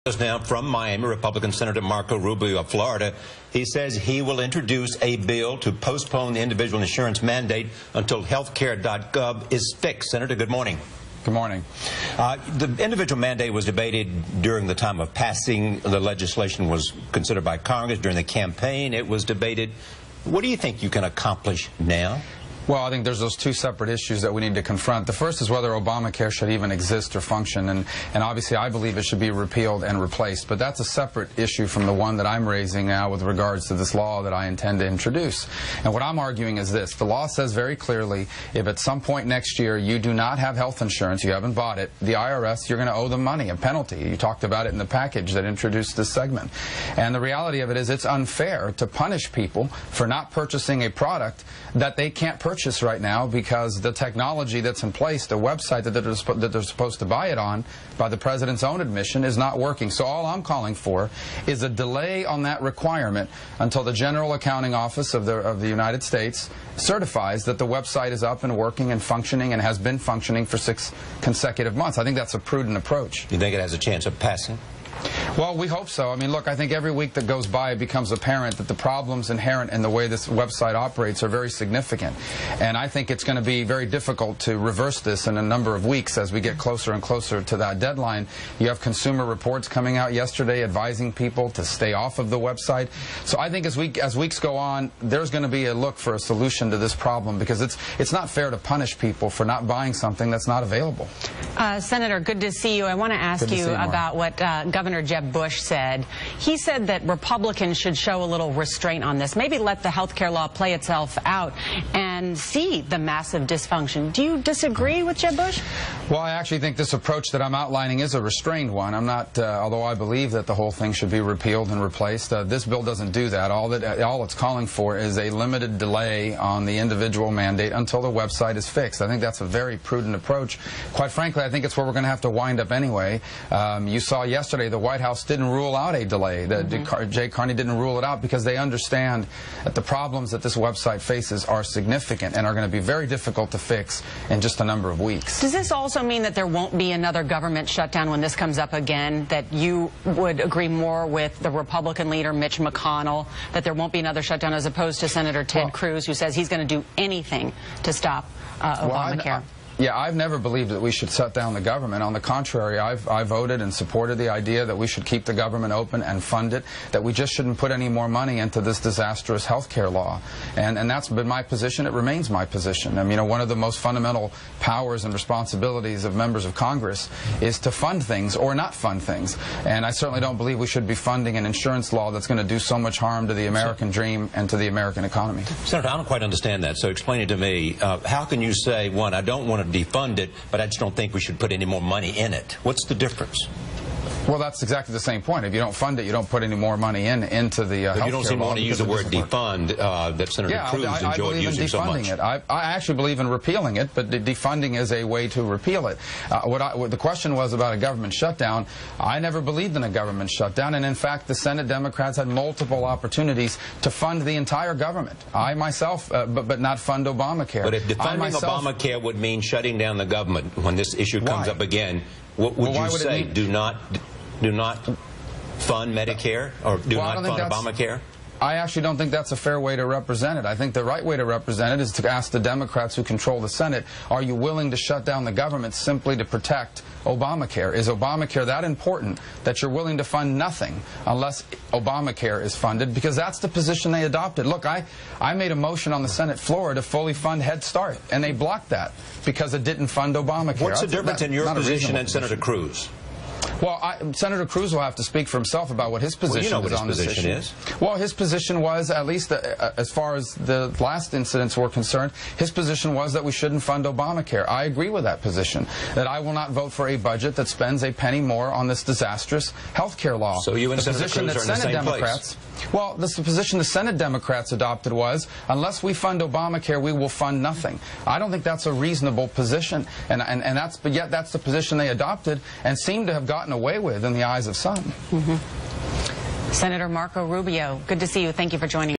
Now from Miami, Republican Senator Marco Rubio of Florida. He says he will introduce a bill to postpone the individual insurance mandate until Healthcare.gov is fixed. Senator, good morning. Good morning. The individual mandate was debated during the time of passing. The legislation was considered by Congress during the campaign. It was debated. What do you think you can accomplish now? Well, I think there's those two separate issues that we need to confront. The first is whether Obamacare should even exist or function, and obviously I believe it should be repealed and replaced, but that's a separate issue from the one that I'm raising now with regards to this law that I intend to introduce. And what I'm arguing is this. The law says very clearly if at some point next year you do not have health insurance, you haven't bought it, the IRS, you're going to owe them money, a penalty. You talked about it in the package that introduced this segment. And the reality of it is it's unfair to punish people for not purchasing a product that they can't purchase right now because the technology that's in place, the website that they're supposed to buy it on, by the president's own admission, is not working. So all I'm calling for is a delay on that requirement until the General Accounting Office of the United States certifies that the website is up and working and functioning and has been functioning for 6 consecutive months. I think that's a prudent approach. You think it has a chance of passing? Well, we hope so. I mean, look, I think every week that goes by it becomes apparent that the problems inherent in the way this website operates are very significant. And I think it's going to be very difficult to reverse this in a number of weeks as we get closer and closer to that deadline. You have Consumer Reports coming out yesterday advising people to stay off of the website. So I think as weeks go on, there's going to be a look for a solution to this problem because it's not fair to punish people for not buying something that's not available. Senator, good to see you. I want to ask you about what Governor Jeb Bush said. He said that Republicans should show a little restraint on this, maybe let the health care law play itself out and see the massive dysfunction. Do you disagree with Jeb Bush? Well, I actually think this approach that I'm outlining is a restrained one. I'm not, although I believe that the whole thing should be repealed and replaced, this bill doesn't do that. All it's calling for is a limited delay on the individual mandate until the website is fixed. I think that's a very prudent approach. Quite frankly, I think it's where we're going to have to wind up anyway. You saw yesterday the White House didn't rule out a delay. Jay Carney didn't rule it out because they understand that the problems that this website faces are significant and are going to be very difficult to fix in just a number of weeks. Does this also mean that there won't be another government shutdown when this comes up again, that you would agree more with the Republican leader, Mitch McConnell, that there won't be another shutdown as opposed to Senator Ted Cruz, who says he's going to do anything to stop Obamacare? Yeah, I've never believed that we should shut down the government. On the contrary, I voted and supported the idea that we should keep the government open and fund it, that we just shouldn't put any more money into this disastrous health care law. And that's been my position. It remains my position. I mean, one of the most fundamental powers and responsibilities of members of Congress is to fund things or not fund things. And I certainly don't believe we should be funding an insurance law that's going to do so much harm to the American dream and to the American economy. Senator, I don't quite understand that, so explain it to me. How can you say, one, I don't want to defund it, but I just don't think we should put any more money in it? What's the difference? Well, that's exactly the same point. If you don't fund it, you don't put any more money into the health care law. You don't seem to want to use the word defund that Senator Cruz enjoyed using so much. I actually believe in repealing it, but defunding is a way to repeal it. What the question was about a government shutdown, I never believed in a government shutdown, and in fact, the Senate Democrats had multiple opportunities to fund the entire government. I myself, but not fund Obamacare. But if defunding Obamacare would mean shutting down the government when this issue comes up again, what would you say? Do not fund Medicare or do not fund Obamacare? I actually don't think that's a fair way to represent it. I think the right way to represent it is to ask the Democrats who control the Senate, are you willing to shut down the government simply to protect Obamacare? Is Obamacare that important that you're willing to fund nothing unless Obamacare is funded? Because that's the position they adopted. Look, I made a motion on the Senate floor to fully fund Head Start, and they blocked that because it didn't fund Obamacare. What's the difference in your position and Senator Cruz? Well, Senator Cruz will have to speak for himself about what his position is on this issue. Well, his position was, at least as far as the last incidents were concerned, his position was that we shouldn't fund Obamacare. I agree with that position, that I will not vote for a budget that spends a penny more on this disastrous health care law. So you and Senator Cruz are in the same place. Well, the position the Senate Democrats adopted was, unless we fund Obamacare, we will fund nothing. I don't think that's a reasonable position, but yet that's the position they adopted and seem to have gotten away with in the eyes of some. Senator Marco Rubio, good to see you. Thank you for joining us.